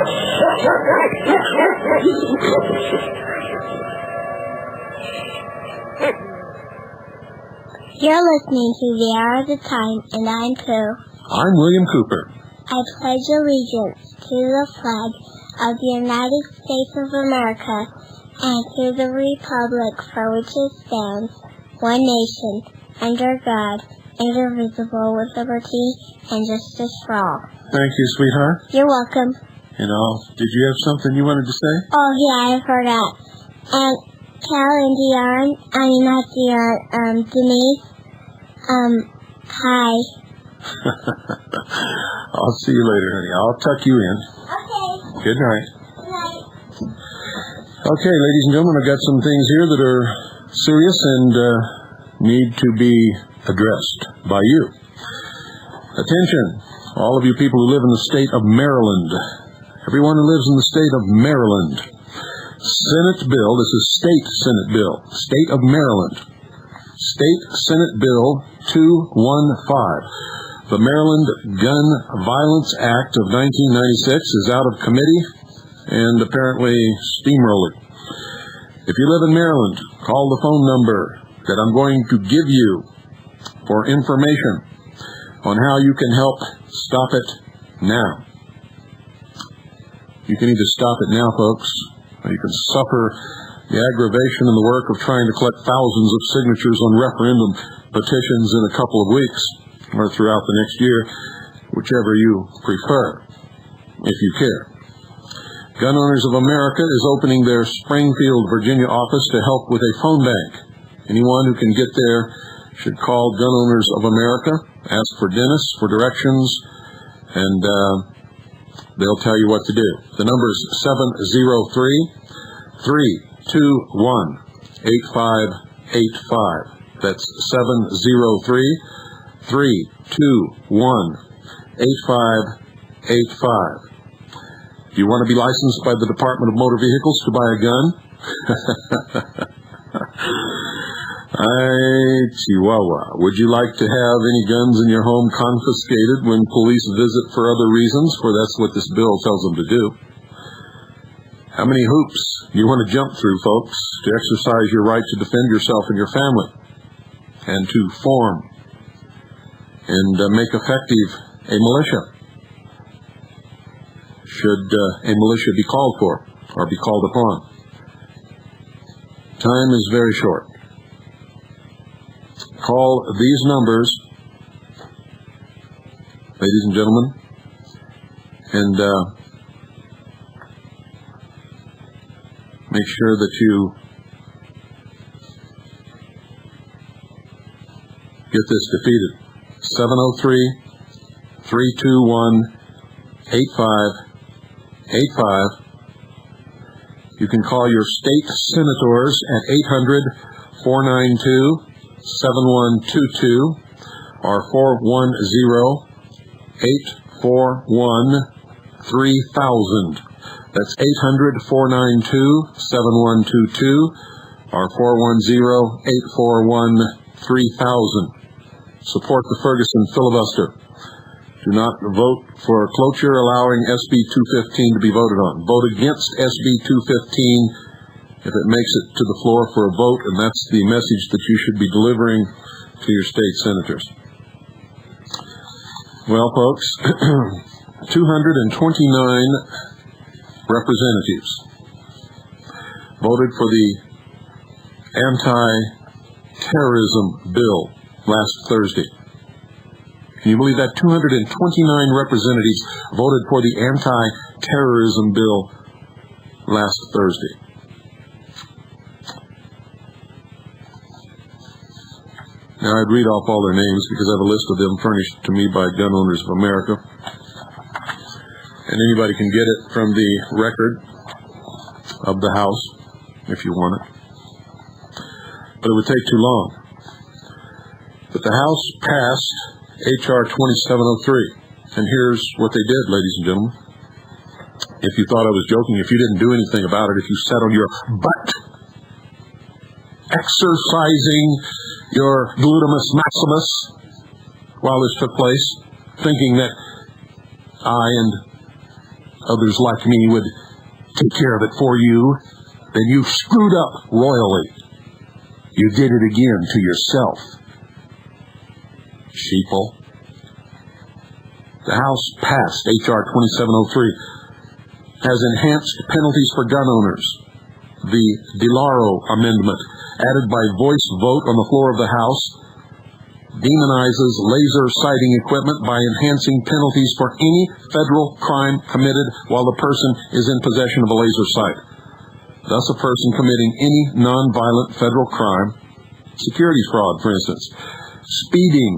You're listening to The Hour of the Time, and I'm Pooh. I'm William Cooper. I pledge allegiance to the flag of the United States of America and to the republic for which it stands, one nation, under God, indivisible, with liberty and justice for all. Thank you, sweetheart. You're welcome. Did you have something you wanted to say? Oh, yeah, I forgot. And Cal and Denise, hi. I'll see you later, honey. I'll tuck you in. Okay. Good night. Good night. Okay, ladies and gentlemen, I've got some things here that are serious and need to be addressed by you. Attention, all of you people who live in the state of Maryland. Everyone who lives in the state of Maryland. Senate bill, this is state Senate bill, state of Maryland. State Senate Bill 215. The Maryland Gun Violence Act of 1996 is out of committee and apparently steamrolling. If you live in Maryland, call the phone number that I'm going to give you for information on how you can help stop it now. You can either stop it now, folks, or you can suffer the aggravation and the work of trying to collect thousands of signatures on referendum petitions in a couple of weeks or throughout the next year, whichever you prefer, if you care. Gun Owners of America is opening their Springfield, Virginia office to help with a phone bank. Anyone who can get there should call Gun Owners of America, ask for Dennis for directions, and they'll tell you what to do. The number is 703-321-8585. That's 703-321-8585. Do you want to be licensed by the Department of Motor Vehicles to buy a gun? Chihuahua. Would you like to have any guns in your home confiscated when police visit for other reasons? For that's what this bill tells them to do. How many hoops do you want to jump through, folks, to exercise your right to defend yourself and your family, and to form and make effective a militia? Should a militia be called for or be called upon? Time is very short. Call these numbers, ladies and gentlemen, and make sure that you get this defeated. 703-321-8585. You can call your state senators at 800-492-7122 or 410-841-3000. That's 800-492-7122 or 410-841-3000. Support the Ferguson filibuster. Do not vote for cloture allowing SB 215 to be voted on. Vote against SB 215 if it makes it to the floor for a vote, and that's the message that you should be delivering to your state senators. Well, folks, 229 representatives voted for the Anti-Terrorism bill last Thursday. Can you believe that? 229 representatives voted for the Anti-Terrorism bill last Thursday. Now, I'd read off all their names because I have a list of them furnished to me by Gun Owners of America. And anybody can get it from the record of the House if you want it. But it would take too long. But the House passed H.R. 2703. And here's what they did, ladies and gentlemen. If you thought I was joking, if you didn't do anything about it, if you sat on your butt, exercising your glutamus maximus while this took place, thinking that I and others like me would take care of it for you, then you screwed up royally. You did it again to yourself. Sheeple. The House passed H.R. 2703, has enhanced penalties for gun owners. The DeLauro Amendment, added by voice vote on the floor of the House, demonizes laser sighting equipment by enhancing penalties for any federal crime committed while the person is in possession of a laser sight. Thus, a person committing any nonviolent federal crime, securities fraud, for instance, speeding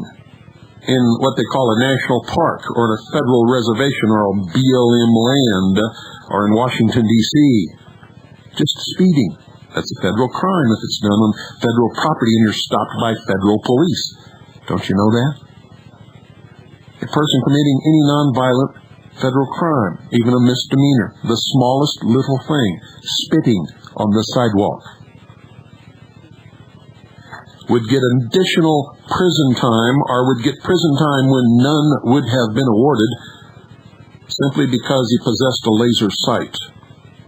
in what they call a national park or in a federal reservation or a BLM land or in Washington, D.C., just speeding. That's a federal crime if it's done on federal property and you're stopped by federal police. Don't you know that? A person committing any nonviolent federal crime, even a misdemeanor, the smallest little thing, spitting on the sidewalk, would get additional prison time or would get prison time when none would have been awarded simply because he possessed a laser sight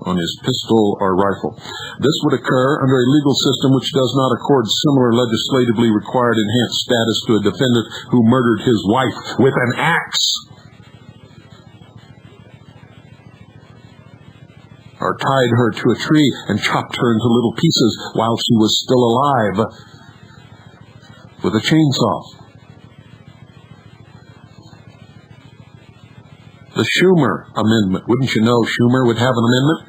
on his pistol or rifle. This would occur under a legal system which does not accord similar legislatively required enhanced status to a defendant who murdered his wife with an axe or tied her to a tree and chopped her into little pieces while she was still alive with a chainsaw. The Schumer Amendment. Wouldn't you know Schumer would have an amendment?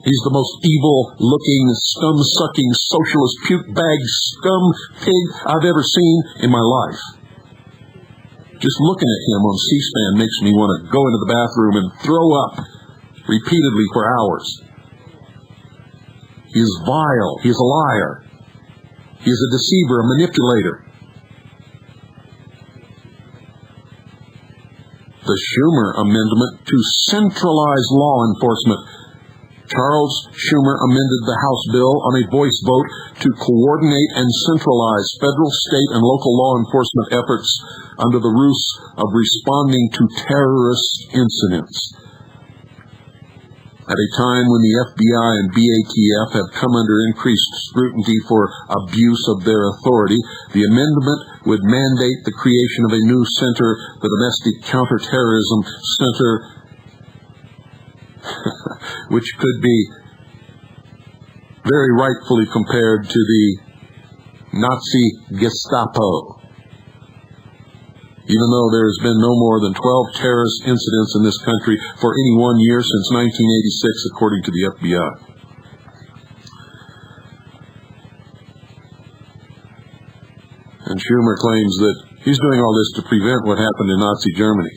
He's the most evil-looking, scum-sucking, socialist, puke-bag, scum pig I've ever seen in my life. Just looking at him on C-SPAN makes me want to go into the bathroom and throw up repeatedly for hours. He's vile. He's a liar. He's a deceiver, a manipulator. The Schumer Amendment to centralize law enforcement. Charles Schumer amended the House bill on a voice vote to coordinate and centralize federal, state, and local law enforcement efforts under the ruse of responding to terrorist incidents. At a time when the FBI and BATF have come under increased scrutiny for abuse of their authority, the amendment would mandate the creation of a new center, the Domestic Counterterrorism Center, which could be very rightfully compared to the Nazi Gestapo. Even though there has been no more than 12 terrorist incidents in this country for any 1 year since 1986, according to the FBI. And Schumer claims that he's doing all this to prevent what happened in Nazi Germany.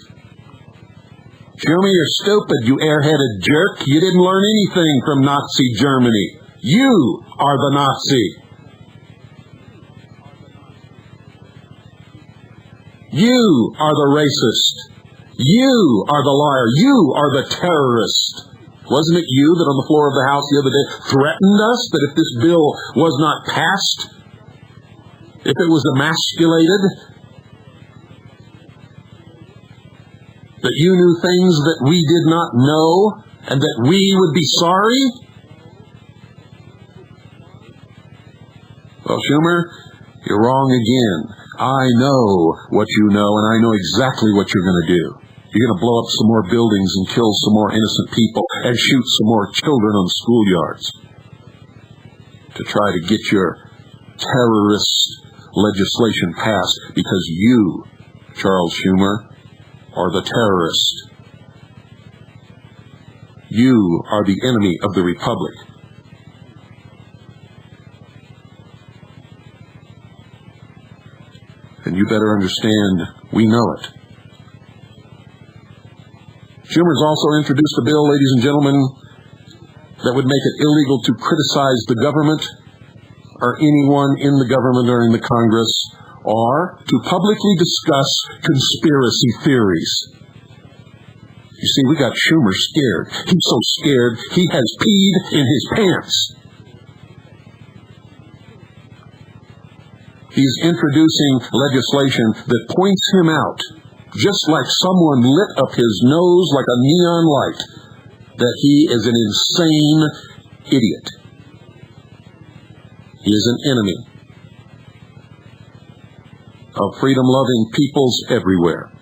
Schumer, you're stupid, you airheaded jerk. You didn't learn anything from Nazi Germany. You are the Nazi. You are the racist. You are the liar. You are the terrorist. Wasn't it you that on the floor of the House the other day threatened us that if this bill was not passed, if it was emasculated, that you knew things that we did not know and that we would be sorry? Well, Schumer, you're wrong again. I know what you know, and I know exactly what you're going to do. You're going to blow up some more buildings and kill some more innocent people and shoot some more children on schoolyards to try to get your terrorist legislation passed because you, Charles Schumer, are the terrorist. You are the enemy of the Republic. And you better understand, we know it. Schumer's also introduced a bill, ladies and gentlemen, that would make it illegal to criticize the government or anyone in the government or in the Congress or to publicly discuss conspiracy theories. You see, we got Schumer scared. He's so scared, he has peed in his pants. He's introducing legislation that points him out just like someone lit up his nose like a neon light, that he is an insane idiot. He is an enemy of freedom-loving peoples everywhere.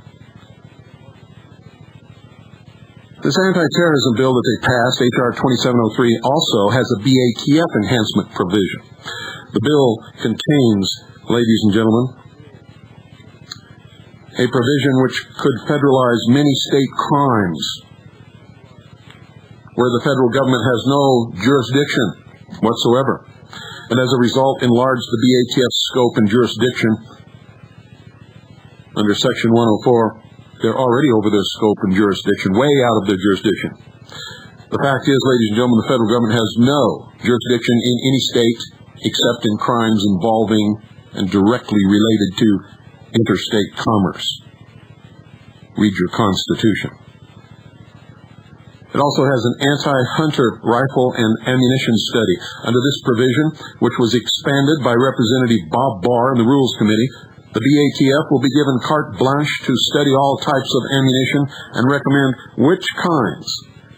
This anti-terrorism bill that they passed, H.R. 2703, also has a BATF enhancement provision. The bill contains, ladies and gentlemen, a provision which could federalize many state crimes where the federal government has no jurisdiction whatsoever, and as a result enlarge the BATF's scope and jurisdiction. Under Section 104, they're already over their scope and jurisdiction, way out of their jurisdiction. The fact is, ladies and gentlemen, the federal government has no jurisdiction in any state except in crimes involving and directly related to interstate commerce. Read your Constitution. It also has an anti-hunter rifle and ammunition study. Under this provision, which was expanded by Representative Bob Barr in the Rules Committee, the BATF will be given carte blanche to study all types of ammunition and recommend which kinds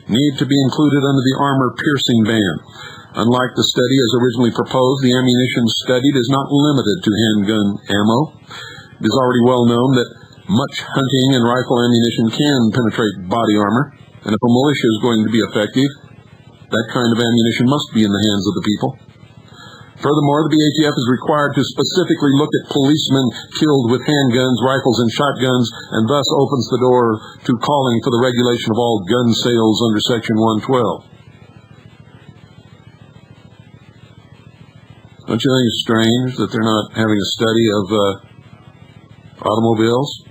need to be included under the armor-piercing ban. Unlike the study as originally proposed, the ammunition studied is not limited to handgun ammo. It is already well known that much hunting and rifle ammunition can penetrate body armor, and if a militia is going to be effective, that kind of ammunition must be in the hands of the people. Furthermore, the BATF is required to specifically look at policemen killed with handguns, rifles, and shotguns, and thus opens the door to calling for the regulation of all gun sales under Section 112. Don't you think it's strange that they're not having a study of automobiles?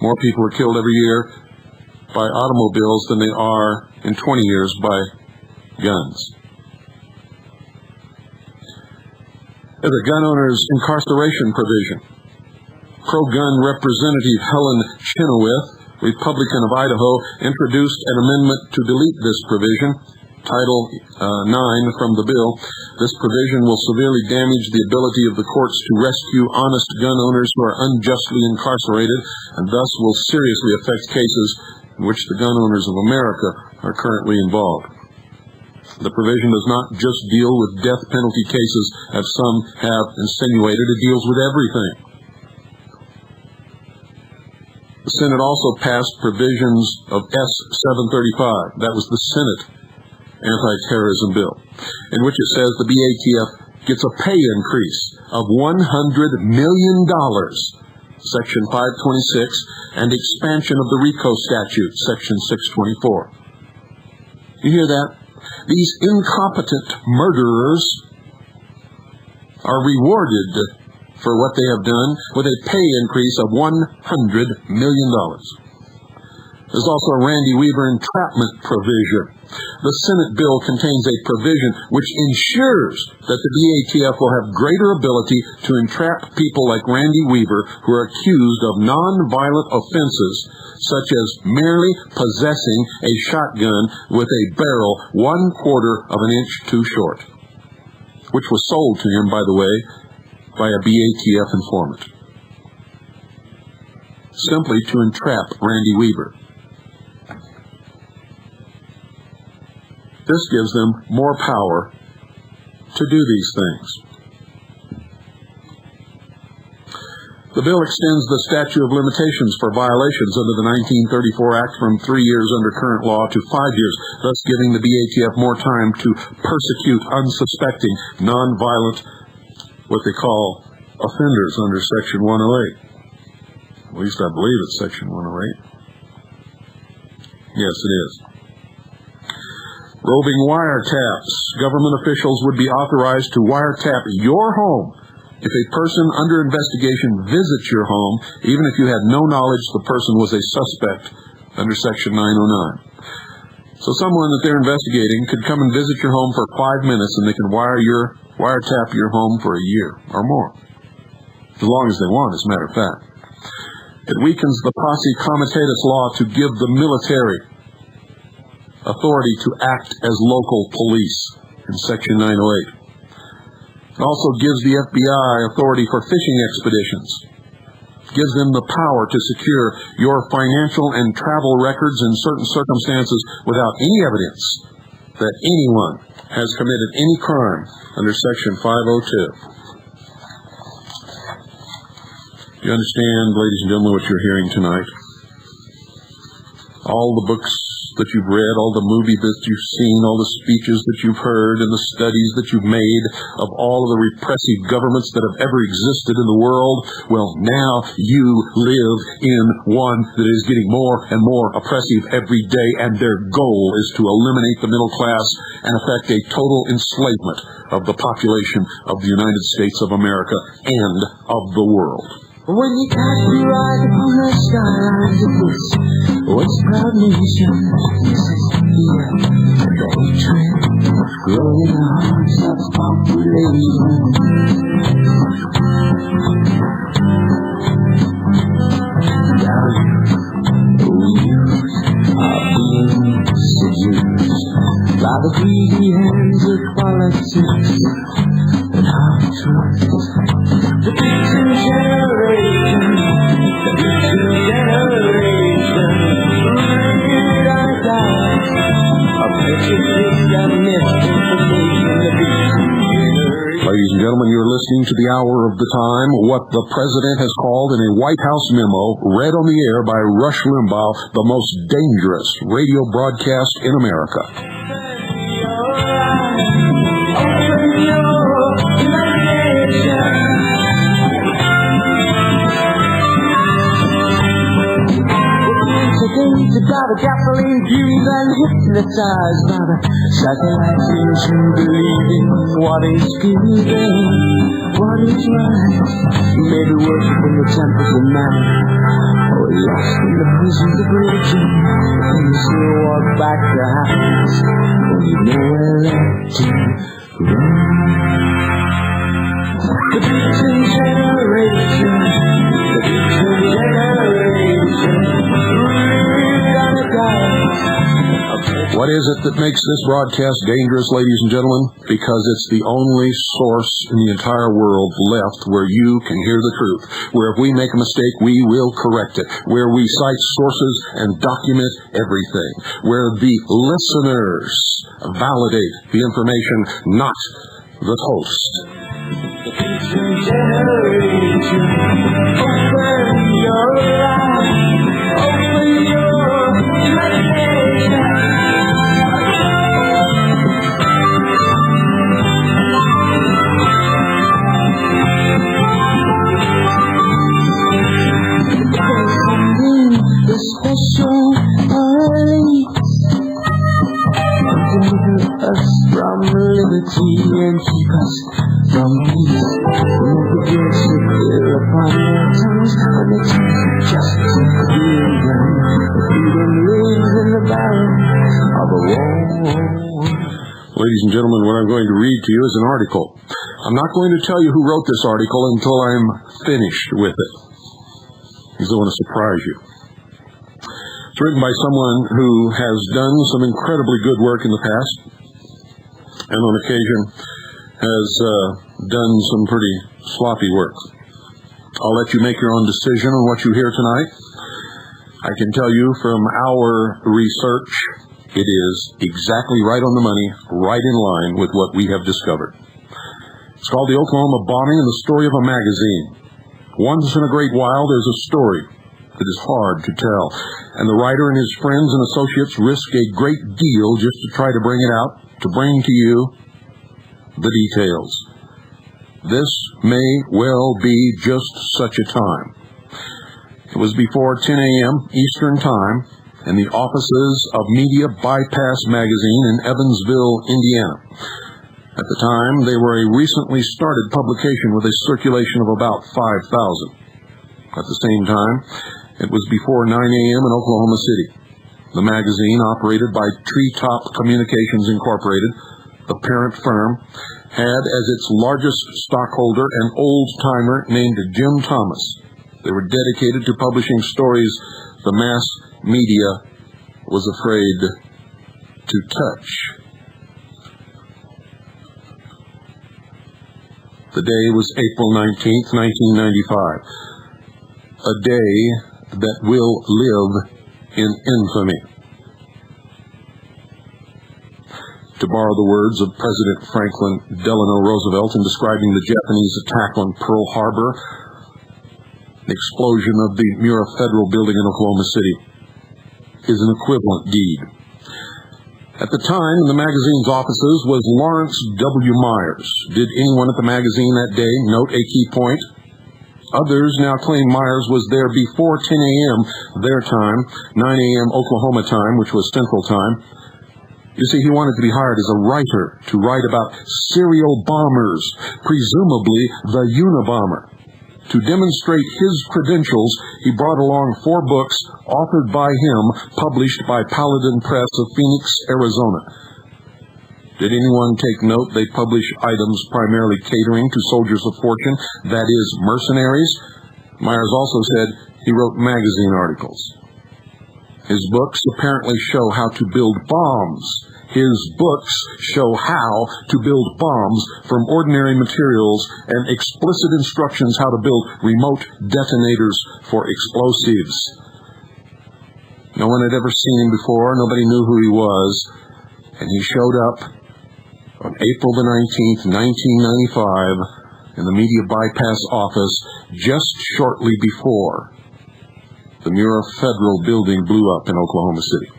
More people are killed every year by automobiles than they are in 20 years by guns. There's a gun owner's incarceration provision. Pro-gun Representative Helen Chenoweth, Republican of Idaho, introduced an amendment to delete this provision, Title 9 from the bill. This provision will severely damage the ability of the courts to rescue honest gun owners who are unjustly incarcerated, and thus will seriously affect cases in which the gun owners of America are currently involved. The provision does not just deal with death penalty cases, as some have insinuated. It deals with everything. The Senate also passed provisions of S-735. That was the Senate anti-terrorism bill, in which it says the BATF gets a pay increase of $100 million, Section 526, and expansion of the RICO statute, Section 624. You hear that? These incompetent murderers are rewarded for what they have done with a pay increase of $100 million. There's also a Randy Weaver entrapment provision. The Senate bill contains a provision which ensures that the BATF will have greater ability to entrap people like Randy Weaver who are accused of non-violent offenses, such as merely possessing a shotgun with a barrel 1/4 of an inch too short, which was sold to him, by the way, by a BATF informant, simply to entrap Randy Weaver. This gives them more power to do these things. The bill extends the statute of limitations for violations under the 1934 Act from 3 years under current law to 5 years, thus giving the BATF more time to persecute unsuspecting, nonviolent, what they call offenders under Section 108. At least I believe it's Section 108. Yes, it is. Roving wiretaps. Government officials would be authorized to wiretap your home if a person under investigation visits your home, even if you had no knowledge the person was a suspect under Section 909. So someone that they're investigating could come and visit your home for 5 minutes, and they can wiretap your home for a year or more, as long as they want, as a matter of fact. It weakens the posse comitatus law to give the military authority to act as local police in Section 908. It also gives the FBI authority for fishing expeditions, gives them the power to secure your financial and travel records in certain circumstances without any evidence that anyone has committed any crime under Section 502. You understand, ladies and gentlemen, what you're hearing tonight? All the books that you've read, all the movies that you've seen, all the speeches that you've heard, and the studies that you've made of all of the repressive governments that have ever existed in the world, well, now you live in one that is getting more and more oppressive every day, and their goal is to eliminate the middle class and effect a total enslavement of the population of the United States of America and of the world. When you cast your eyes upon the skylines of this once proud nation, this is fear and the hatred growing in the hearts of its population. Now we are being seduced by the greedy hands of politics and our trust. The beaten generation, the beaten generation, read or die, a precious and misinformation, the beaten generation. Ladies and gentlemen, you're listening to the Hour of the Time, what the President has called in a White House memo, read on the air by Rush Limbaugh, the most dangerous radio broadcast in America. By the gasoline fumes and hypnotized by the psychoactivation, believing what is good, what is right. Maybe worshiping the temples of man, or lost in the prisons of religion. And you still walk back to house when you know where left to run. The beaten generation, the beaten generation. What is it that makes this broadcast dangerous, ladies and gentlemen? Because it's the only source in the entire world left where you can hear the truth, where if we make a mistake, we will correct it, where we cite sources and document everything, where the listeners validate the information, not the host. Generation, open your eyes, open your imagination. The special police deliver us from liberty and keep us from peace. Let the guilt sit clear upon their tongues, on the tongues of justice being done. Freedom lives in the barrel of a war. Ladies and gentlemen, what I'm going to read to you is an article. I'm not going to tell you who wrote this article until I'm finished with it, because I want to surprise you. It's written by someone who has done some incredibly good work in the past, and on occasion has done some pretty sloppy work. I'll let you make your own decision on what you hear tonight. I can tell you from our research, it is exactly right on the money, right in line with what we have discovered. It's called The Oklahoma Bombing and the Story of a Magazine. Once in a great while, there's a story that is hard to tell, and the writer and his friends and associates risk a great deal just to try to bring it out, to bring to you the details. This may well be just such a time. It was before 10 a.m. Eastern Time in the offices of Media Bypass Magazine in Evansville, Indiana. At the time, they were a recently started publication with a circulation of about 5,000. At the same time, it was before 9 a.m. in Oklahoma City. The magazine, operated by Treetop Communications Incorporated, the parent firm, had as its largest stockholder an old-timer named Jim Thomas. They were dedicated to publishing stories the mass media was afraid to touch. The day was April 19th, 1995. a day that will live in infamy. To borrow the words of President Franklin Delano Roosevelt in describing the Japanese attack on Pearl Harbor, the explosion of the Mura Federal Building in Oklahoma City is an equivalent deed. At the time, in the magazine's offices was Lawrence W. Myers. Did anyone at the magazine that day note a key point? Others now claim Myers was there before 10 a.m. their time, 9 a.m. Oklahoma time, which was Central Time. You see, he wanted to be hired as a writer to write about serial bombers, presumably the Unabomber. To demonstrate his credentials, he brought along 4 books authored by him, published by Paladin Press of Phoenix, Arizona. Did anyone take note they publish items primarily catering to soldiers of fortune, that is, mercenaries? Myers also said he wrote magazine articles. His books apparently show how to build bombs. His books show how to build bombs from ordinary materials and explicit instructions how to build remote detonators for explosives. No one had ever seen him before. Nobody knew who he was. And he showed up on April the 19th, 1995, in the Media Bypass office just shortly before the Mura Federal Building blew up in Oklahoma City.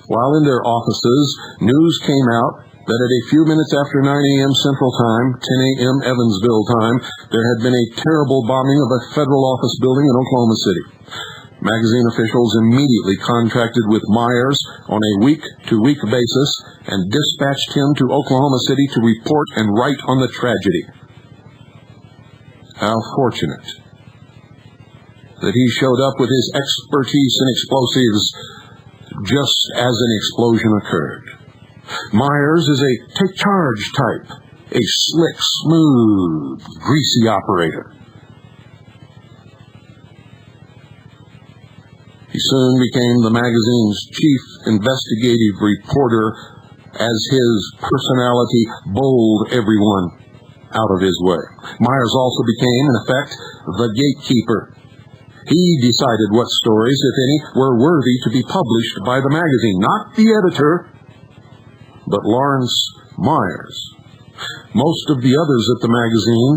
While in their offices, news came out that at a few minutes after 9 a.m. Central Time, 10 a.m. Evansville time, there had been a terrible bombing of a federal office building in Oklahoma City. Magazine officials immediately contracted with Myers on a week-to-week basis and dispatched him to Oklahoma City to report and write on the tragedy. How fortunate that he showed up with his expertise in explosives just as an explosion occurred. Myers is a take-charge type, a slick, smooth, greasy operator. He soon became the magazine's chief investigative reporter as his personality bowled everyone out of his way. Myers also became, in effect, the gatekeeper. He decided what stories, if any, were worthy to be published by the magazine. Not the editor, but Lawrence Myers. Most of the others at the magazine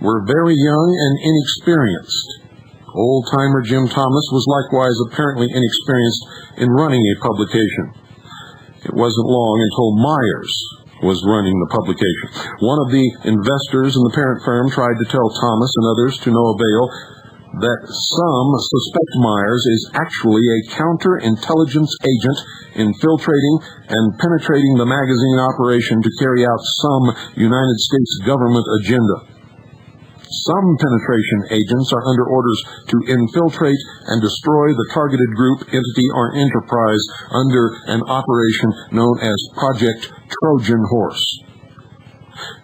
were very young and inexperienced. Old-timer Jim Thomas was likewise apparently inexperienced in running a publication. It wasn't long until Myers was running the publication. One of the investors in the parent firm tried to tell Thomas and others to no avail that some suspect Myers is actually a counterintelligence agent infiltrating and penetrating the magazine operation to carry out some United States government agenda. Some penetration agents are under orders to infiltrate and destroy the targeted group, entity, or enterprise under an operation known as Project Trojan Horse.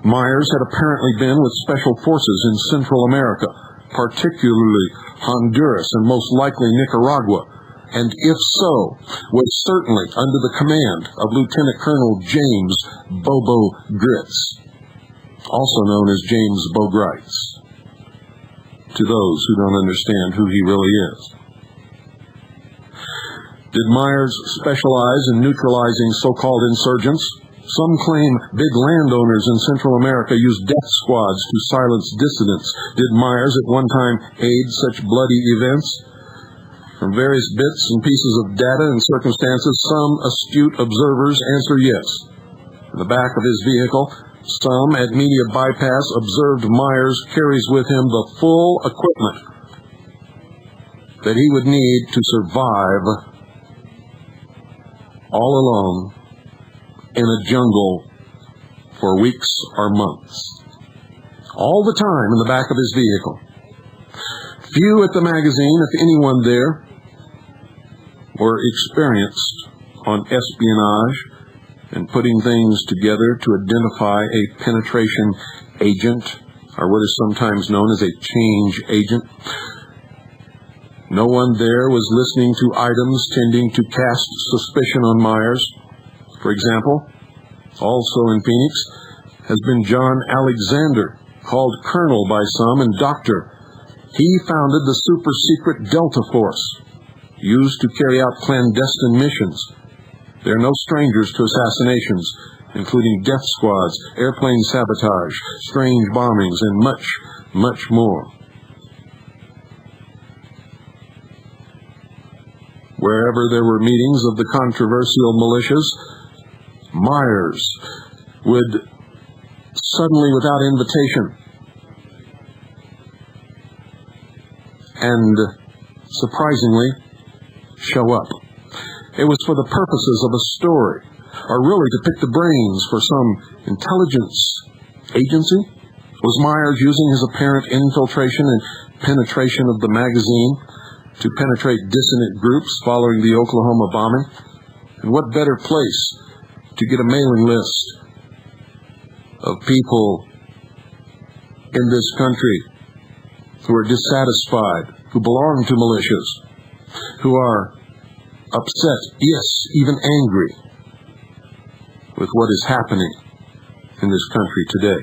Myers had apparently been with special forces in Central America, particularly Honduras and most likely Nicaragua, and if so, was certainly under the command of Lieutenant Colonel James Bobo Gritz, also known as James Bogrites, to those who don't understand who he really is. Did Myers specialize in neutralizing so-called insurgents? Some claim big landowners in Central America used death squads to silence dissidents. Did Myers at one time aid such bloody events? From various bits and pieces of data and circumstances, some astute observers answer yes. In the back of his vehicle, some at Media Bypass observed Myers carries with him the full equipment that he would need to survive all alone in a jungle for weeks or months. All the time in the back of his vehicle. Few at the magazine, if anyone there, were experienced on espionage and putting things together to identify a penetration agent, or what is sometimes known as a change agent. No one there was listening to items tending to cast suspicion on Myers. For example, also in Phoenix, has been John Alexander, called Colonel by some and Doctor. He founded the super-secret Delta Force, used to carry out clandestine missions. They're no strangers to assassinations, including death squads, airplane sabotage, strange bombings, and much, much more. Wherever there were meetings of the controversial militias, Myers would suddenly, without invitation, and surprisingly, show up. It was for the purposes of a story, or really to pick the brains for some intelligence agency. Was Myers using his apparent infiltration and penetration of the magazine to penetrate dissident groups following the Oklahoma bombing? And what better place to get a mailing list of people in this country who are dissatisfied, who belong to militias, who are upset, yes, even angry with what is happening in this country today.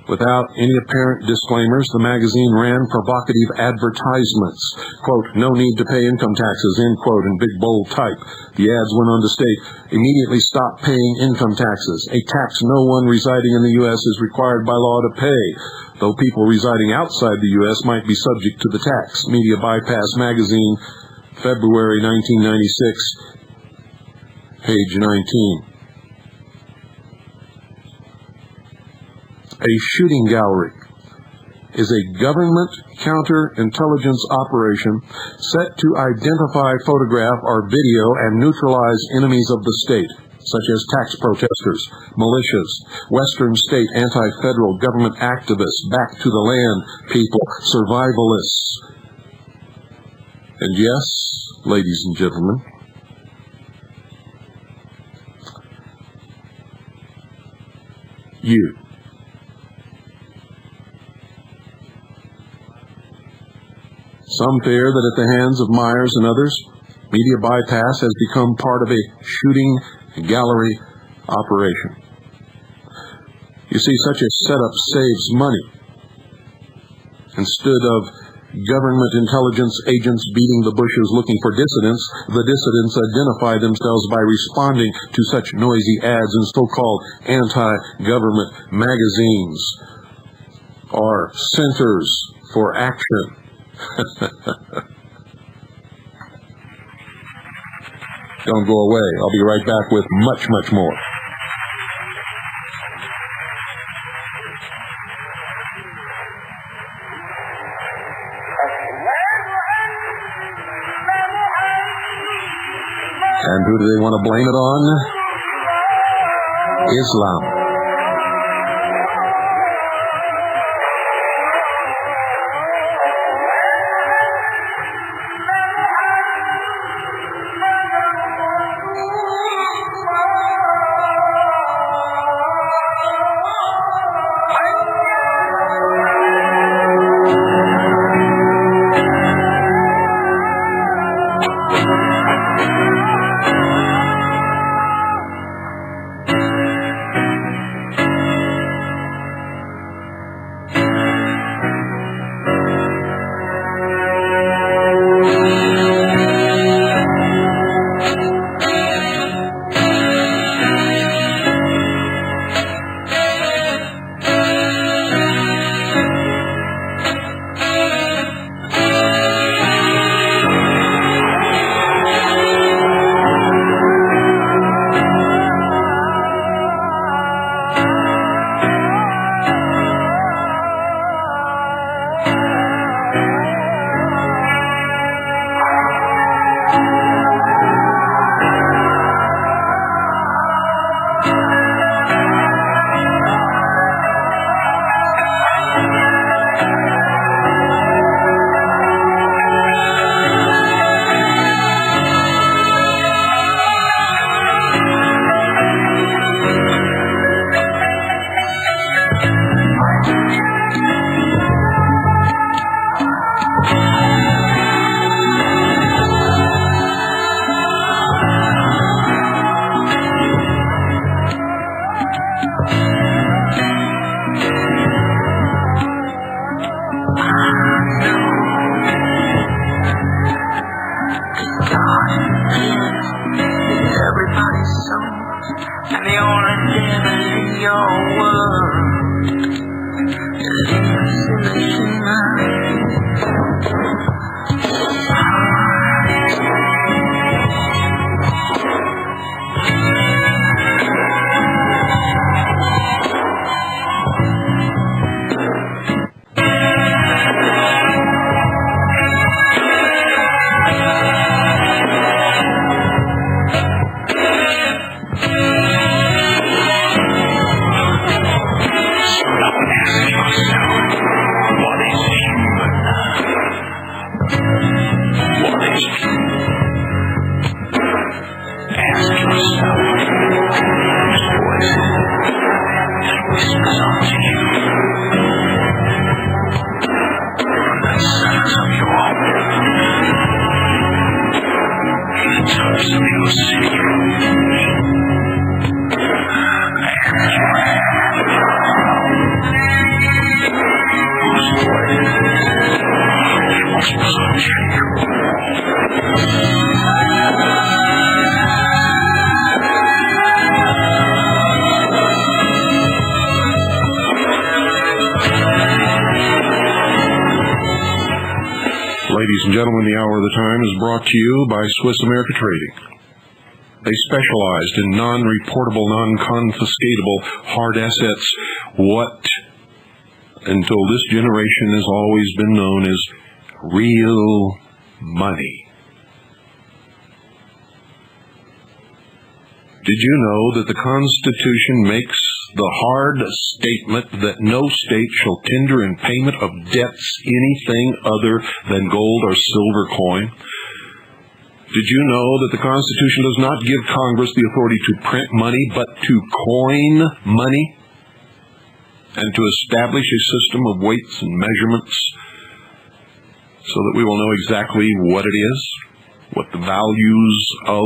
Without any apparent disclaimers, the magazine ran provocative advertisements. Quote, "No need to pay income taxes," end quote, in big bold type. The ads went on to state, "Immediately stop paying income taxes, a tax no one residing in the U.S. is required by law to pay, though people residing outside the U.S. might be subject to the tax." Media Bypass Magazine, February 1996, page 19. A shooting gallery is a government counterintelligence operation set to identify, photograph, or video and neutralize enemies of the state, such as tax protesters, militias, Western state anti-federal government activists, back to the land people, survivalists. And yes, ladies and gentlemen, you. Some fear that at the hands of Myers and others, Media Bypass has become part of a shooting gallery operation. You see, such a setup saves money. Instead of government intelligence agents beating the bushes looking for dissidents, the dissidents identify themselves by responding to such noisy ads in so-called anti-government magazines or centers for action. Don't go away. I'll be right back with much, much more. And who do they want to blame it on? Islam. Ladies and gentlemen, the Hour of the Time is brought to you by Swiss America Trading. They specialized in non-reportable, non-confiscatable hard assets, what until this generation has always been known as real money. Did you know that the Constitution makes the hard statement that no state shall tender in payment of debts anything other than gold or silver coin? Did you know that the Constitution does not give Congress the authority to print money, but to coin money and to establish a system of weights and measurements so that we will know exactly what it is, what the values of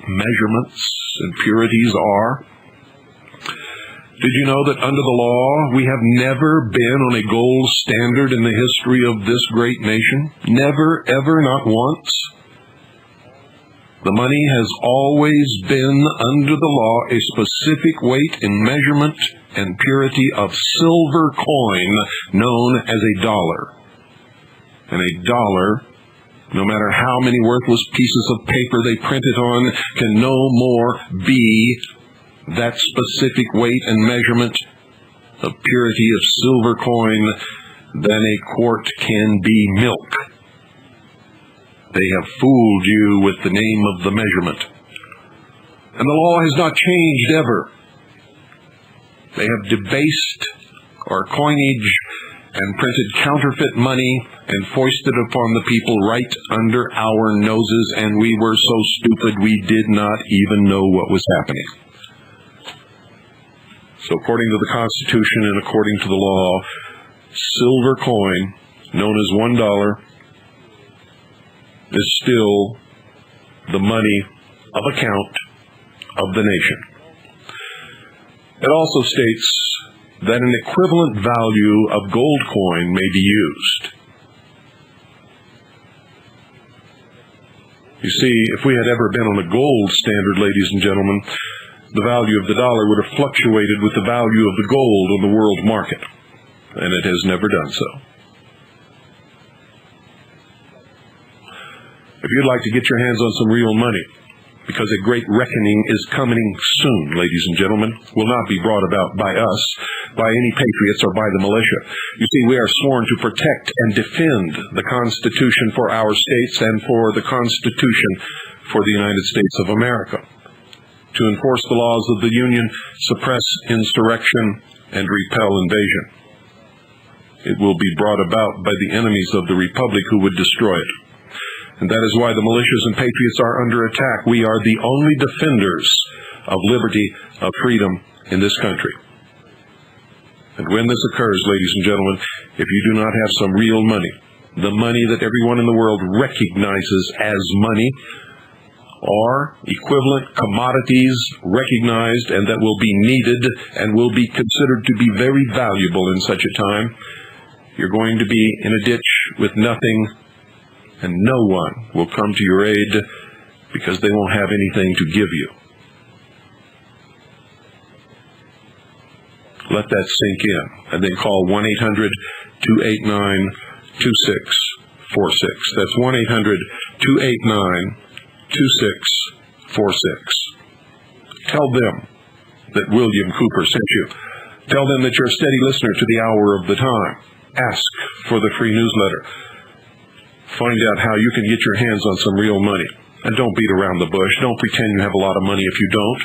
measurements and purities are? Did you know that under the law we have never been on a gold standard in the history of this great nation? Never, ever, not once. The money has always been, under the law, a specific weight in measurement and purity of silver coin known as a dollar. And a dollar, no matter how many worthless pieces of paper they print it on, can no more be that specific weight and measurement of purity of silver coin than a quart can be milk. They have fooled you with the name of the measurement. And the law has not changed ever. They have debased our coinage and printed counterfeit money and foisted upon the people right under our noses, and we were so stupid we did not even know what was happening. So according to the Constitution and according to the law, silver coin, known as $1, is still the money of account of the nation. It also states that an equivalent value of gold coin may be used. You see, if we had ever been on a gold standard, ladies and gentlemen, the value of the dollar would have fluctuated with the value of the gold on the world market, and it has never done so. If you'd like to get your hands on some real money, because a great reckoning is coming soon, ladies and gentlemen, will not be brought about by us, by any patriots, or by the militia. You see, we are sworn to protect and defend the Constitution for our states and for the Constitution for the United States of America, to enforce the laws of the Union, suppress insurrection, and repel invasion. It will be brought about by the enemies of the Republic who would destroy it. And that is why the militias and patriots are under attack. We are the only defenders of liberty, of freedom in this country. And when this occurs, ladies and gentlemen, if you do not have some real money, the money that everyone in the world recognizes as money, or equivalent commodities recognized and that will be needed and will be considered to be very valuable in such a time, you're going to be in a ditch with nothing, and no one will come to your aid because they won't have anything to give you. Let that sink in. And then call 1-800-289-2646. That's 1-800-289-2646. Tell them that William Cooper sent you. Tell them that you're a steady listener to the Hour of the Time. Ask for the free newsletter. Find out how you can get your hands on some real money. And don't beat around the bush. Don't pretend you have a lot of money if you don't.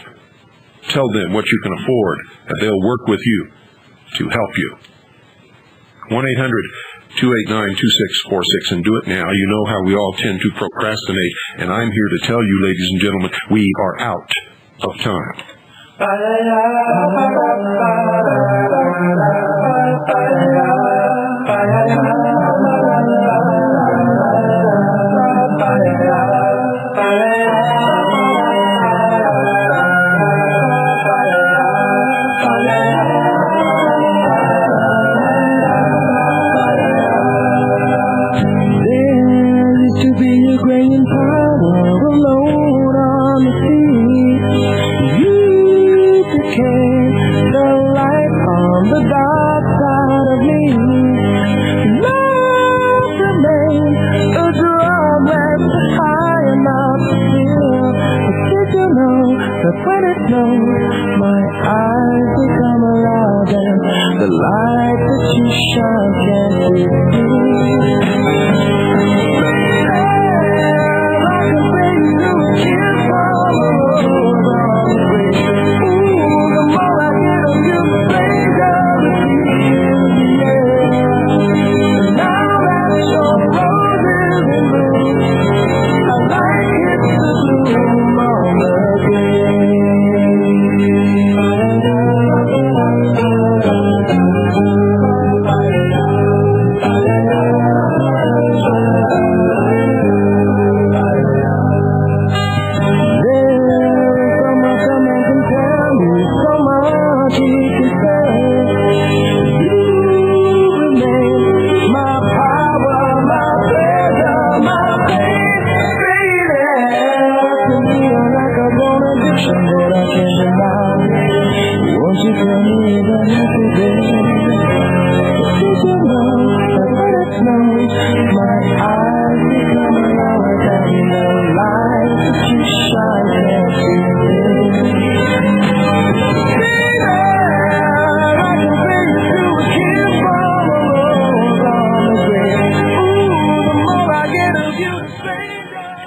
Tell them what you can afford, and they'll work with you to help you. 1-800-289-2646, and do it now. You know how we all tend to procrastinate, and I'm here to tell you, ladies and gentlemen, we are out of time.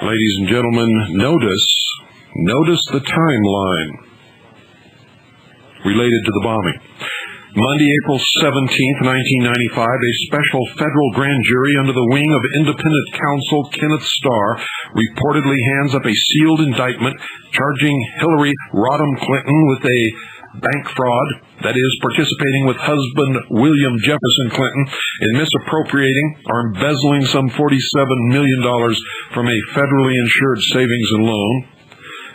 Ladies and gentlemen, notice the timeline related to the bombing. Monday, April 17th, 1995, a special federal grand jury under the wing of independent counsel Kenneth Starr reportedly hands up a sealed indictment charging Hillary Rodham Clinton with a bank fraud, that is, participating with husband William Jefferson Clinton in misappropriating or embezzling some $47 million from a federally insured savings and loan,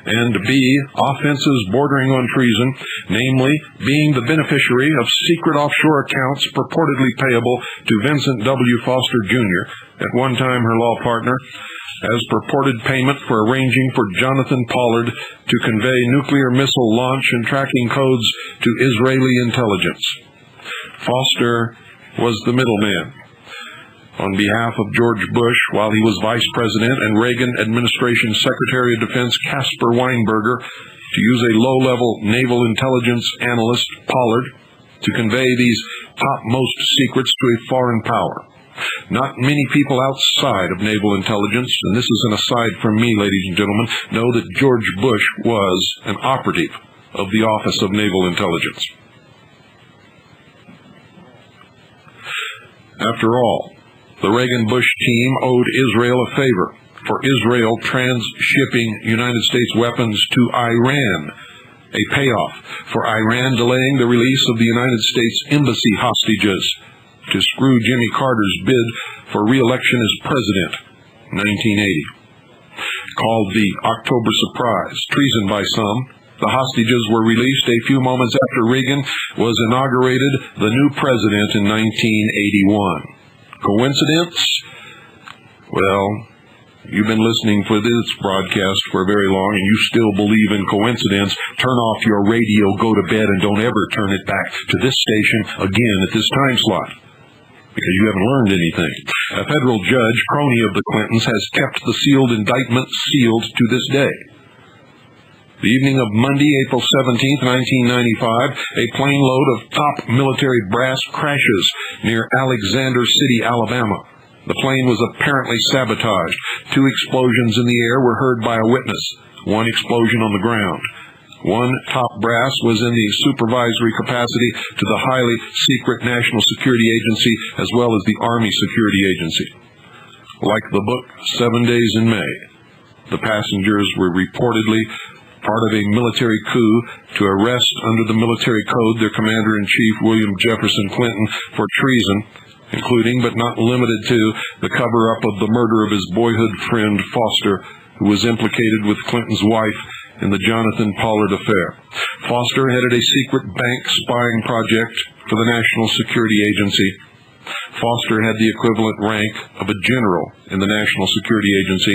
and B, offenses bordering on treason, namely being the beneficiary of secret offshore accounts purportedly payable to Vincent W. Foster Jr., at one time her law partner, as purported payment for arranging for Jonathan Pollard to convey nuclear missile launch and tracking codes to Israeli intelligence. Foster was the middleman on behalf of George Bush while he was vice president, and Reagan administration Secretary of Defense Caspar Weinberger to use a low-level naval intelligence analyst, Pollard, to convey these topmost secrets to a foreign power. Not many people outside of naval intelligence, and this is an aside from me, ladies and gentlemen, know that George Bush was an operative of the Office of Naval Intelligence. After all, the Reagan-Bush team owed Israel a favor for Israel transshipping United States weapons to Iran, a payoff for Iran delaying the release of the United States embassy hostages to screw Jimmy Carter's bid for re-election as president, 1980. Called the October Surprise, treason by some, the hostages were released a few moments after Reagan was inaugurated the new president in 1981. Coincidence? Well, you've been listening for this broadcast for very long and you still believe in coincidence, turn off your radio, go to bed, and don't ever turn it back to this station again at this time slot, because you haven't learned anything. A federal judge, crony of the Clintons, has kept the sealed indictment sealed to this day. The evening of Monday, April 17, 1995, a plane load of top military brass crashes near Alexander City, Alabama. The plane was apparently sabotaged. 2 explosions in the air were heard by a witness. 1 explosion on the ground. 1 top brass was in the supervisory capacity to the highly secret National Security Agency as well as the Army Security Agency. Like the book 7 Days in May, the passengers were reportedly part of a military coup to arrest under the military code their commander-in-chief, William Jefferson Clinton, for treason, including but not limited to the cover-up of the murder of his boyhood friend Foster, who was implicated with Clinton's wife in the Jonathan Pollard affair. Foster headed a secret bank spying project for the National Security Agency. Foster had the equivalent rank of a general in the National Security Agency,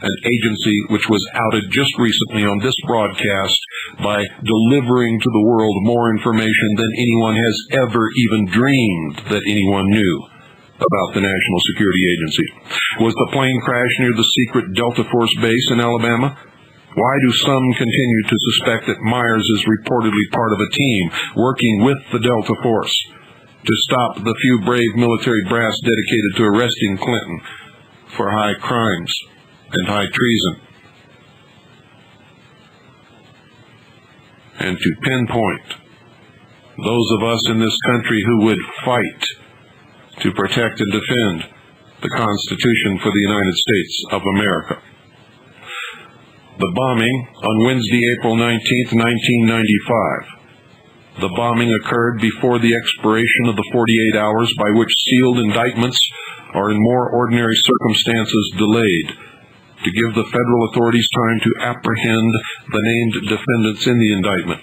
an agency which was outed just recently on this broadcast by delivering to the world more information than anyone has ever even dreamed that anyone knew about the National Security Agency. Was the plane crash near the secret Delta Force base in Alabama? Why do some continue to suspect that Myers is reportedly part of a team working with the Delta Force to stop the few brave military brass dedicated to arresting Clinton for high crimes and high treason, and to pinpoint those of us in this country who would fight to protect and defend the Constitution for the United States of America? The bombing on Wednesday, April 19, 1995. The bombing occurred before the expiration of the 48 hours by which sealed indictments are in more ordinary circumstances delayed, to give the federal authorities time to apprehend the named defendants in the indictment.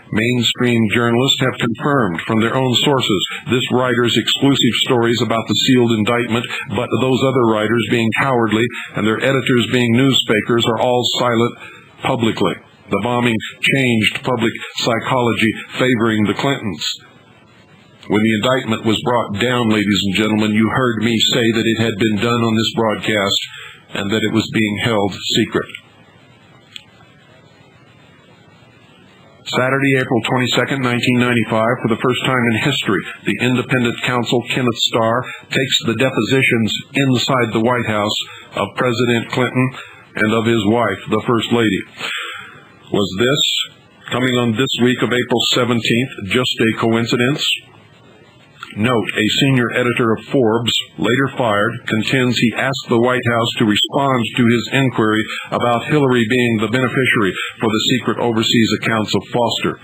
Mainstream journalists have confirmed from their own sources this writer's exclusive stories about the sealed indictment, but those other writers, being cowardly and their editors being newsfakers, are all silent publicly. The bombing changed public psychology favoring the Clintons. When the indictment was brought down, ladies and gentlemen, you heard me say that it had been done on this broadcast and that it was being held secret. Saturday, April 22, 1995, for the first time in history, the independent counsel, Kenneth Starr, takes the depositions inside the White House of President Clinton and of his wife, the First Lady. Was this, coming on this week of April 17th, just a coincidence? Note, a senior editor of Forbes, later fired, contends he asked the White House to respond to his inquiry about Hillary being the beneficiary for the secret overseas accounts of Foster.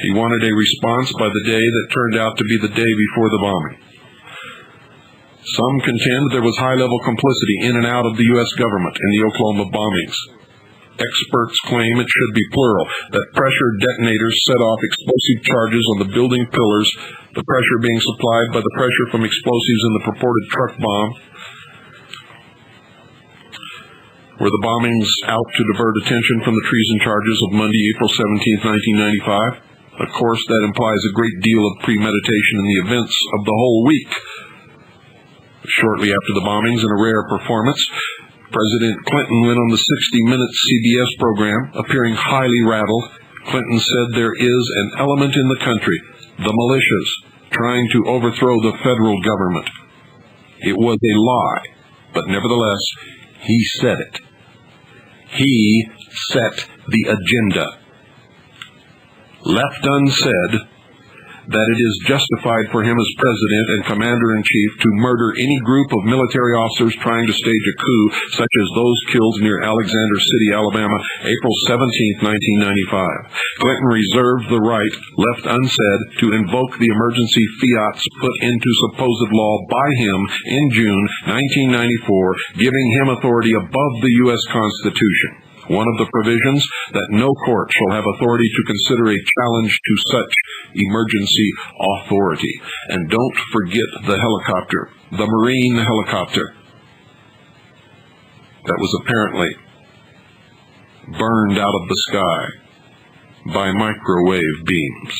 He wanted a response by the day that turned out to be the day before the bombing. Some contend there was high-level complicity in and out of the U.S. government in the Oklahoma bombings. Experts claim it should be plural, that pressure detonators set off explosive charges on the building pillars, the pressure being supplied by the pressure from explosives in the purported truck bomb. Were the bombings out to divert attention from the treason charges of Monday, April 17, 1995? Of course, that implies a great deal of premeditation in the events of the whole week. Shortly after the bombings, in a rare performance, President Clinton went on the 60-minute CBS program, appearing highly rattled. Clinton said there is an element in the country, the militias, trying to overthrow the federal government. It was a lie, but nevertheless, he said it. He set the agenda. Left unsaid that it is justified for him as president and commander-in-chief to murder any group of military officers trying to stage a coup, such as those killed near Alexander City, Alabama, April 17, 1995. Clinton reserved the right, left unsaid, to invoke the emergency fiats put into supposed law by him in June 1994, giving him authority above the U.S. Constitution. One of the provisions, that no court shall have authority to consider a challenge to such emergency authority. And don't forget the helicopter, the Marine helicopter. that was apparently burned out of the sky by microwave beams.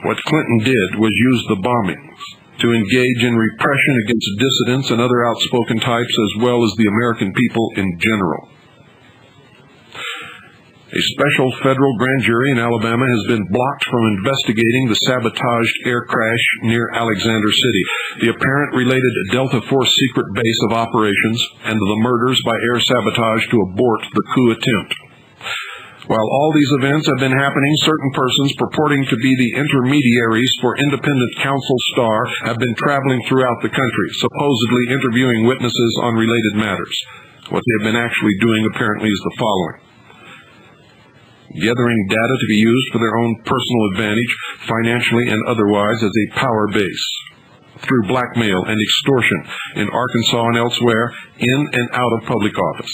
What Clinton did was use the bombings to engage in repression against dissidents and other outspoken types, as well as the American people in general. A special federal grand jury in Alabama has been blocked from investigating the sabotaged air crash near Alexander City, the apparent related Delta Force secret base of operations, and the murders by air sabotage to abort the coup attempt. While all these events have been happening, certain persons purporting to be the intermediaries for independent counsel Starr have been traveling throughout the country, supposedly interviewing witnesses on related matters. What they have been actually doing apparently is the following: gathering data to be used for their own personal advantage, financially and otherwise, as a power base, through blackmail and extortion in Arkansas and elsewhere, in and out of public office.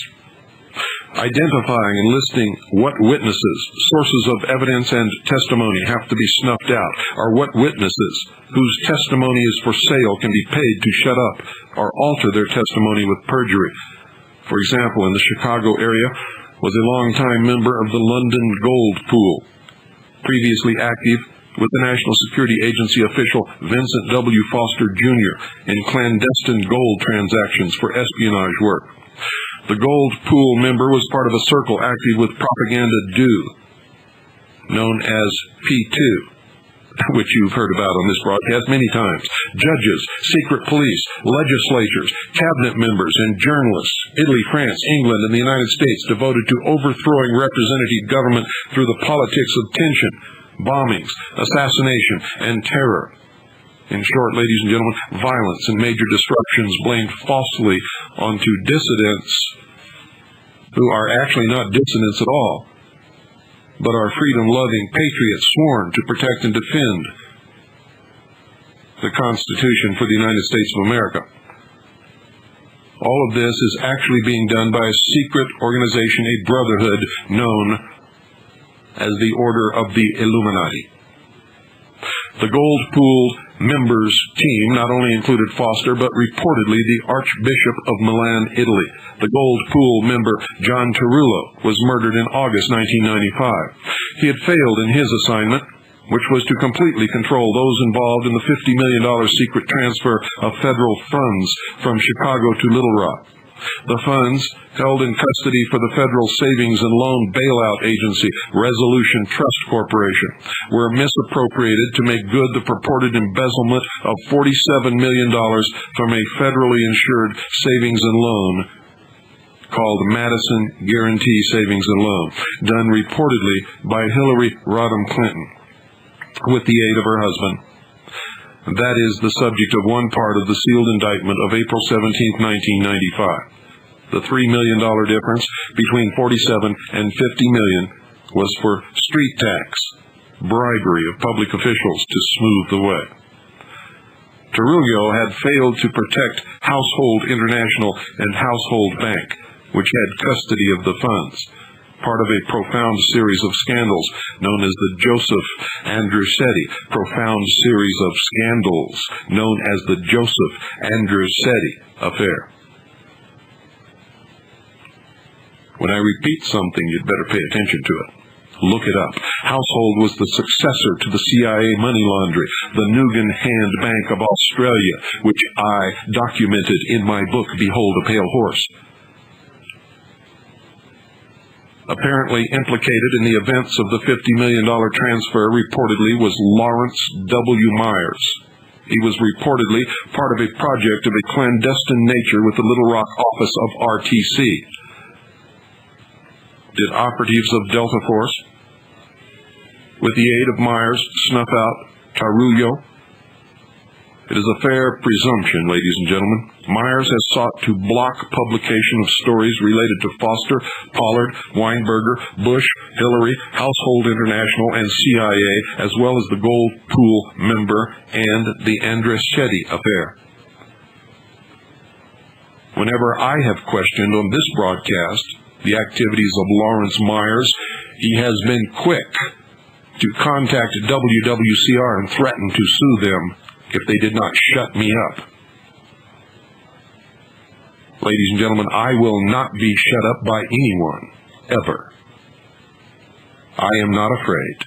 Identifying and listing what witnesses, sources of evidence and testimony have to be snuffed out, or what witnesses whose testimony is for sale can be paid to shut up or alter their testimony with perjury. For example, in the Chicago area was a longtime member of the London Gold Pool, previously active with the National Security Agency official Vincent W. Foster Jr. in clandestine gold transactions for espionage work. The Gold Pool member was part of a circle active with Propaganda Do, known as P2, which you've heard about on this broadcast many times. Judges, secret police, legislatures, cabinet members, and journalists, Italy, France, England, and the United States, devoted to overthrowing representative government through the politics of tension, bombings, assassination, and terror. In short, ladies and gentlemen, violence and major disruptions blamed falsely onto dissidents who are actually not dissidents at all, but are freedom-loving patriots sworn to protect and defend the Constitution for the United States of America. All of this is actually being done by a secret organization, a brotherhood known as the Order of the Illuminati. The Gold Pool members' team not only included Foster, but reportedly the Archbishop of Milan, Italy. The Gold Pool member John Tarullo was murdered in August 1995. He had failed in his assignment, which was to completely control those involved in the $50 million secret transfer of federal funds from Chicago to Little Rock. The funds, held in custody for the Federal Savings and Loan Bailout Agency, Resolution Trust Corporation, were misappropriated to make good the purported embezzlement of $47 million from a federally insured savings and loan called Madison Guarantee Savings and Loan, done reportedly by Hillary Rodham Clinton with the aid of her husband. That is the subject of one part of the sealed indictment of April 17, 1995. The $3 million difference between $47 and $50 million was for street tax, bribery of public officials to smooth the way. Tarullo had failed to protect Household International and Household Bank, which had custody of the funds, part of a profound series of scandals known as the Joseph Andrussetti profound series of scandals known as the Joseph Andrussetti affair. When I repeat something, you'd better pay attention to it. Look it up. Household was the successor to the CIA money laundry, the Nugan Hand Bank of Australia, which I documented in my book, Behold a Pale Horse. Apparently implicated in the events of the $50 million transfer reportedly was Lawrence W. Myers. He was reportedly part of a project of a clandestine nature with the Little Rock office of RTC. Did operatives of Delta Force, with the aid of Myers, snuff out Tarullo? It is a fair presumption, ladies and gentlemen. Myers has sought to block publication of stories related to Foster, Pollard, Weinberger, Bush, Hillary, Household International, and CIA, as well as the Gold Pool member and the Andrussetti affair. Whenever I have questioned on this broadcast the activities of Lawrence Myers, he has been quick to contact WWCR and threaten to sue them if they did not shut me up. Ladies and gentlemen, I will not be shut up by anyone, ever. I am not afraid,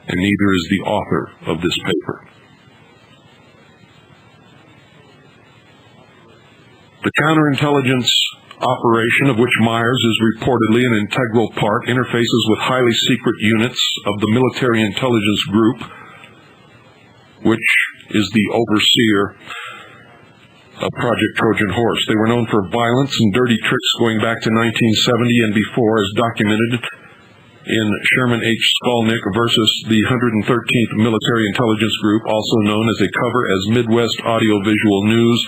and neither is the author of this paper. The counterintelligence operation, of which Myers is reportedly an integral part, interfaces with highly secret units of the military intelligence group, which is the overseer of Project Trojan Horse. They were known for violence and dirty tricks going back to 1970 and before, as documented in Sherman H. Skolnick versus the 113th Military Intelligence Group, also known as a cover as Midwest Audiovisual News,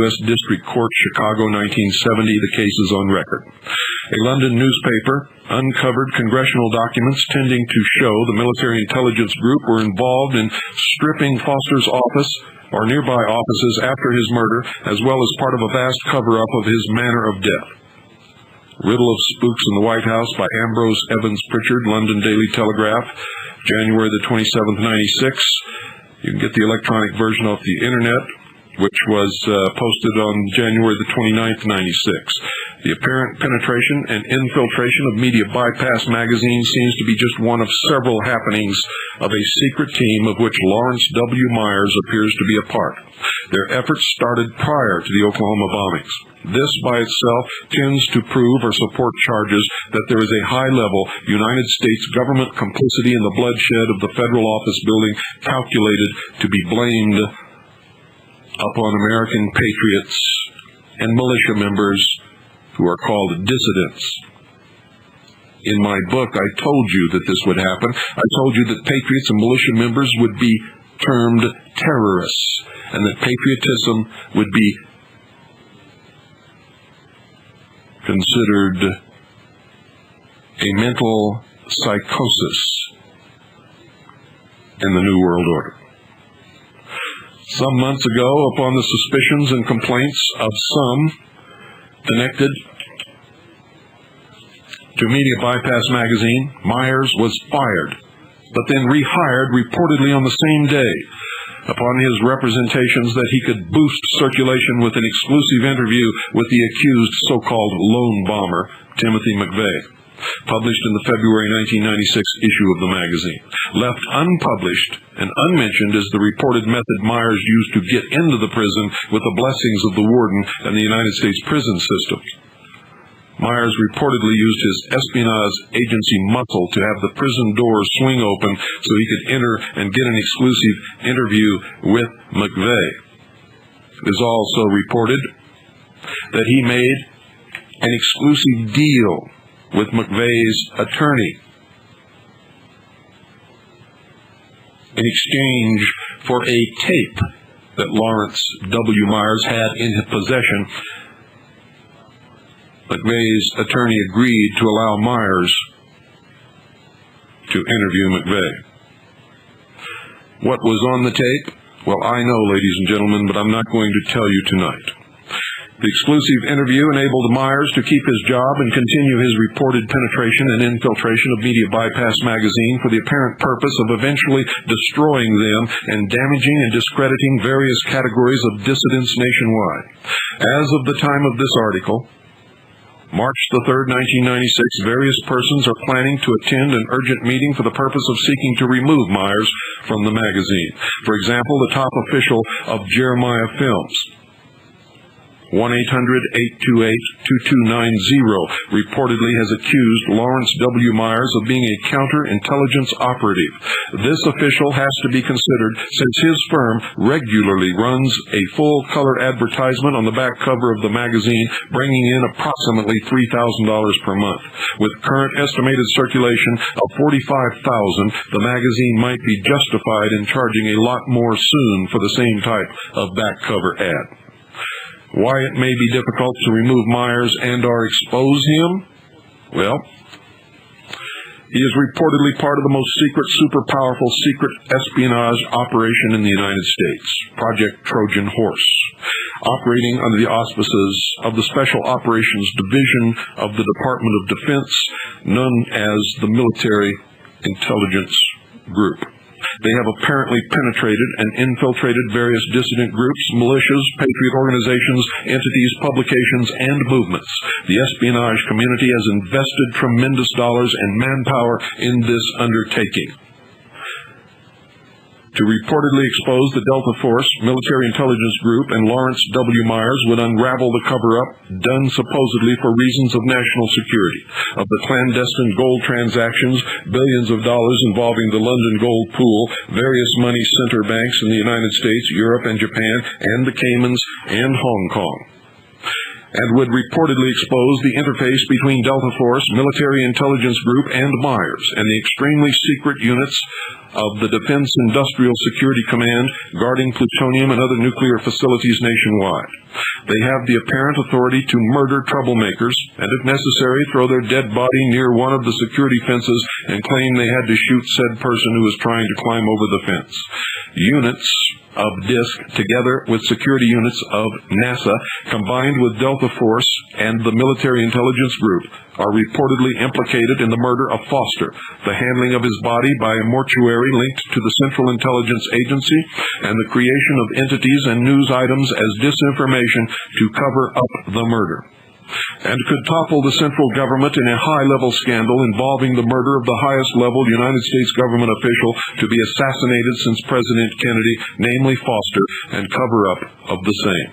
U.S. District Court, Chicago, 1970. The case is on record. A London newspaper uncovered congressional documents tending to show the military intelligence group were involved in stripping Foster's office or nearby offices after his murder, as well as part of a vast cover-up of his manner of death. Riddle of Spooks in the White House by Ambrose Evans Pritchard, London Daily Telegraph, January the 27th, 96. You can get the electronic version off the internet, which was posted on January the 29th, 96. The apparent penetration and infiltration of Media Bypass magazine seems to be just one of several happenings of a secret team of which Lawrence W. Myers appears to be a part. Their efforts started prior to the Oklahoma bombings. This by itself tends to prove or support charges that there is a high-level United States government complicity in the bloodshed of the federal office building, calculated to be blamed upon American patriots and militia members who are called dissidents. In my book, I told you that this would happen. I told you that patriots and militia members would be termed terrorists, and that patriotism would be considered a mental psychosis in the New World Order. Some months ago, upon the suspicions and complaints of some connected to Media Bypass magazine, Myers was fired, but then rehired reportedly on the same day upon his representations that he could boost circulation with an exclusive interview with the accused so-called lone bomber, Timothy McVeigh, published in the February 1996 issue of the magazine. Left unpublished and unmentioned is the reported method Myers used to get into the prison with the blessings of the warden and the United States prison system. Myers reportedly used his espionage agency muscle to have the prison doors swing open so he could enter and get an exclusive interview with McVeigh. It is also reported that he made an exclusive deal with McVeigh's attorney in exchange for a tape that Lawrence W. Myers had in his possession. McVeigh's attorney agreed to allow Myers to interview McVeigh. What was on the tape? Well, I know, ladies and gentlemen, but I'm not going to tell you tonight. The exclusive interview enabled Myers to keep his job and continue his reported penetration and infiltration of Media Bypass magazine for the apparent purpose of eventually destroying them and damaging and discrediting various categories of dissidents nationwide. As of the time of this article, March the 3rd, 1996, various persons are planning to attend an urgent meeting for the purpose of seeking to remove Myers from the magazine. For example, the top official of Jeremiah Films, 1-800-828-2290, reportedly has accused Lawrence W. Myers of being a counterintelligence operative. This official has to be considered since his firm regularly runs a full-color advertisement on the back cover of the magazine, bringing in approximately $3,000 per month. With current estimated circulation of 45,000, the magazine might be justified in charging a lot more soon for the same type of back cover ad. Why it may be difficult to remove Myers and or expose him? Well, he is reportedly part of the most secret, super powerful secret espionage operation in the United States, Project Trojan Horse, operating under the auspices of the Special Operations Division of the Department of Defense, known as the Military Intelligence Group. They have apparently penetrated and infiltrated various dissident groups, militias, patriot organizations, entities, publications, and movements. The espionage community has invested tremendous dollars and manpower in this undertaking. To reportedly expose the Delta Force, military intelligence group, and Lawrence W. Myers would unravel the cover-up done supposedly for reasons of national security, of the clandestine gold transactions, billions of dollars involving the London gold pool, various money center banks in the United States, Europe, and Japan, and the Caymans, and Hong Kong, and would reportedly expose the interface between Delta Force, military intelligence group, and Myers, and the extremely secret units of the Defense Industrial Security Command guarding plutonium and other nuclear facilities nationwide. They have the apparent authority to murder troublemakers and, if necessary, throw their dead body near one of the security fences and claim they had to shoot said person who was trying to climb over the fence. Units of DISC, together with security units of NASA, combined with Delta Force and the military intelligence group, are reportedly implicated in the murder of Foster, the handling of his body by a mortuary linked to the Central Intelligence Agency, and the creation of entities and news items as disinformation to cover up the murder, and could topple the central government in a high-level scandal involving the murder of the highest-level United States government official to be assassinated since President Kennedy, namely Foster, and cover-up of the same,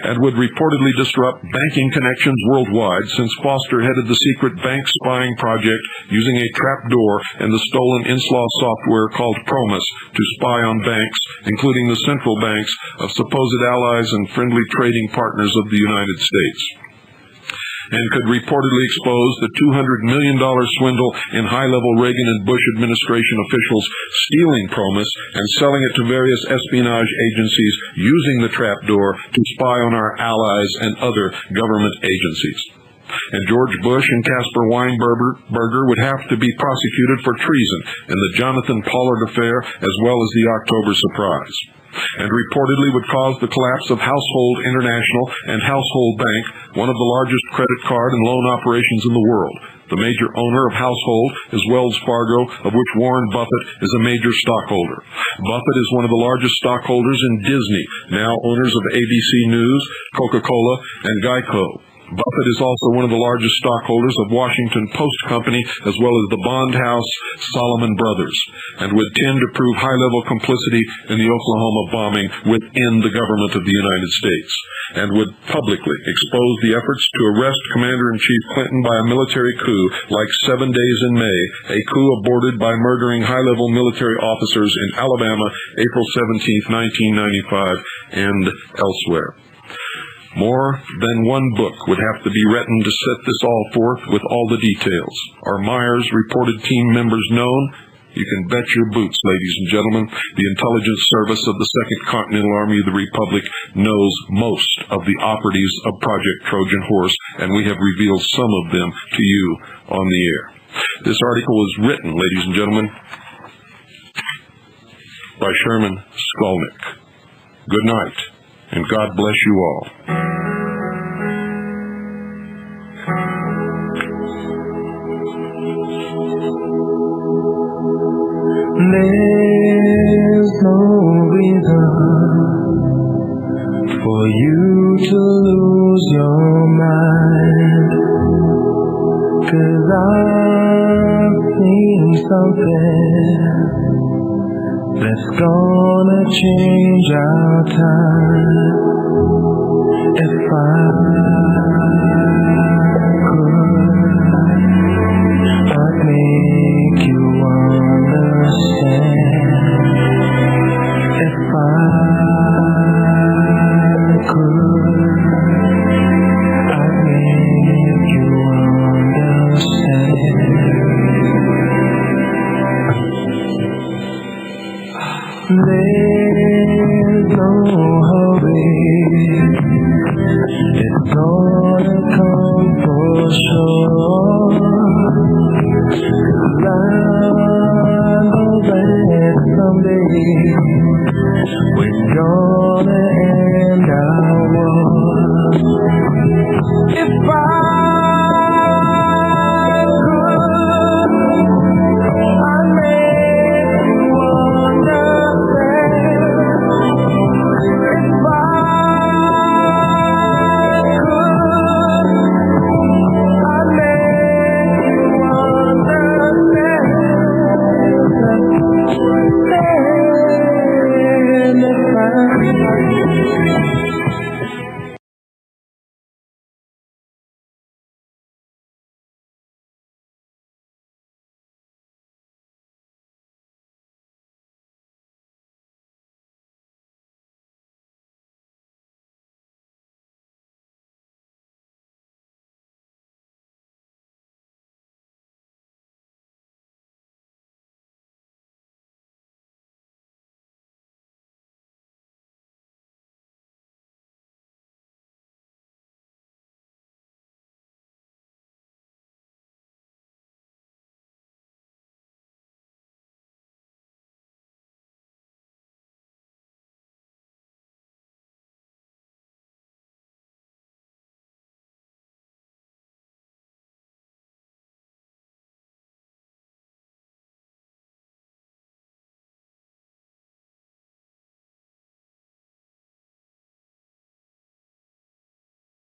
and would reportedly disrupt banking connections worldwide since Foster headed the secret bank spying project using a trapdoor and the stolen INSLAW software called Promise to spy on banks, including the central banks of supposed allies and friendly trading partners of the United States, and could reportedly expose the $200 million swindle in high-level Reagan and Bush administration officials stealing Promise and selling it to various espionage agencies using the trapdoor to spy on our allies and other government agencies. And George Bush and Caspar Weinberger would have to be prosecuted for treason in the Jonathan Pollard affair as well as the October surprise, and reportedly would cause the collapse of Household International and Household Bank, one of the largest credit card and loan operations in the world. The major owner of Household is Wells Fargo, of which Warren Buffett is a major stockholder. Buffett is one of the largest stockholders in Disney, now owners of ABC News, Coca-Cola, and Geico. Buffett is also one of the largest stockholders of Washington Post Company, as well as the bond house Salomon Brothers, and would tend to prove high-level complicity in the Oklahoma bombing within the government of the United States, and would publicly expose the efforts to arrest Commander-in-Chief Clinton by a military coup like 7 Days in May, a coup aborted by murdering high-level military officers in Alabama, April 17, 1995, and elsewhere. More than one book would have to be written to set this all forth with all the details. Are Myers reported team members known? You can bet your boots, ladies and gentlemen, the intelligence service of the Second Continental Army of the Republic knows most of the operatives of Project Trojan Horse, and we have revealed some of them to you on the air. This article was written, ladies and gentlemen, by Sherman Skolnick. Good night, and God bless you all. There's no reason for you to lose your mind, 'cause I've seen something that's gonna change our time. If I could, I'd make you understand. If I could, I'd make you understand. There's no hurry, it's gonna come for sure. I know that someday we're gonna end our war. If I could, I'd make you